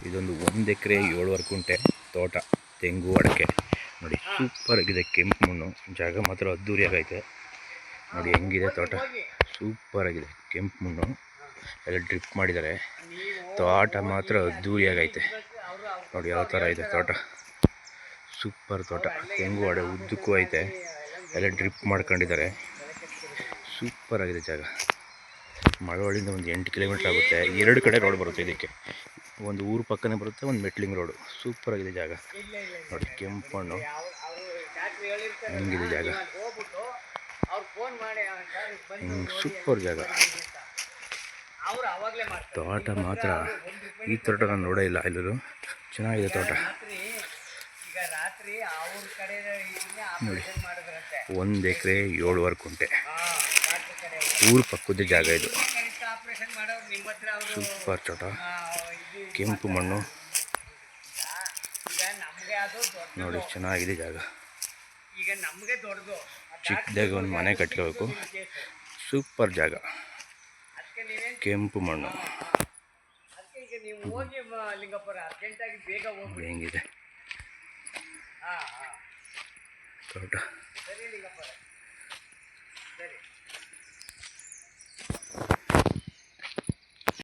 ಇದೊಂದು 1 ಎಕರೆ 7 ಗುಂಟೆ ತೋಟ, ತೆಂಗು ಅಡಿಕೆ ನೋಡಿ. ಸೂಪರ್ ಆಗಿದೆ, ಕೆಂಪು ಮಣ್ಣು, ಜಾಗ ಮಾತ್ರ ಅದ್ದೂರಿಯಾಗೈತೆ ನೋಡಿ. ಹೆಂಗಿದೆ ತೋಟ, ಸೂಪರ್ ಆಗಿದೆ, ಕೆಂಪು ಮಣ್ಣು ಎಲ್ಲ ಡ್ರಿಪ್ ಮಾಡಿದ್ದಾರೆ. ತೋಟ ಮಾತ್ರ ಅದ್ದೂರಿಯಾಗೈತೆ ನೋಡಿ. ಯಾವ ಥರ ಇದೆ ತೋಟ, ಸೂಪರ್ ತೋಟ. ತೆಂಗು ಅಡೆ ಉದ್ದಕ್ಕೂ ಐತೆ, ಎಲ್ಲ ಡ್ರಿಪ್ ಮಾಡ್ಕೊಂಡಿದ್ದಾರೆ. ಸೂಪರ್ ಆಗಿದೆ ಜಾಗ. ಮಳವಳ್ಳಿಯಿಂದ ಒಂದು 8 ಕಿಲೋಮೀಟ್ರ್ ಆಗುತ್ತೆ. 2 ಕಡೆ ರೋಡ್ ಬರುತ್ತೆ ಇದಕ್ಕೆ. ಒಂದು ಊರು ಪಕ್ಕನೇ ಬರುತ್ತೆ, ಒಂದು ಮೆಟ್ಲಿಂಗ್ ರೋಡು. ಸೂಪರ್ ಆಗಿದೆ ಜಾಗ ನೋಡಿ. ಕೆಂಪು ಮಣ್ಣು, ಹೆಂಗಿದೆ ಜಾಗ, ಸೂಪರ್ ಜಾಗ. ತೋಟ ಮಾತ್ರ ಈ ತೋಟ ನಾನು ನೋಡೇ ಇಲ್ಲ ಎಲ್ಲರೂ. ಚೆನ್ನಾಗಿದೆ ತೋಟ ನೋಡಿ. 1 ಎಕರೆ 7 ಗುಂಟೆ, ಊರು ಪಕ್ಕದ ಜಾಗ ಇದು. ಸೂಪರ್ ತೋಟ, ಕೆಂಪು ಮಣ್ಣು ನೋಡಿ. ಚೆನ್ನಾಗಿದೆ ಜಾಗ. ಚಿಕ್ಕದಾಗಿ ಒಂದು ಮನೆ ಕಟ್ಕೋಬೇಕು. ಸೂಪರ್ ಜಾಗ, ಕೆಂಪು ಮಣ್ಣು ಹೆಂಗಿದೆ ತೋಟ.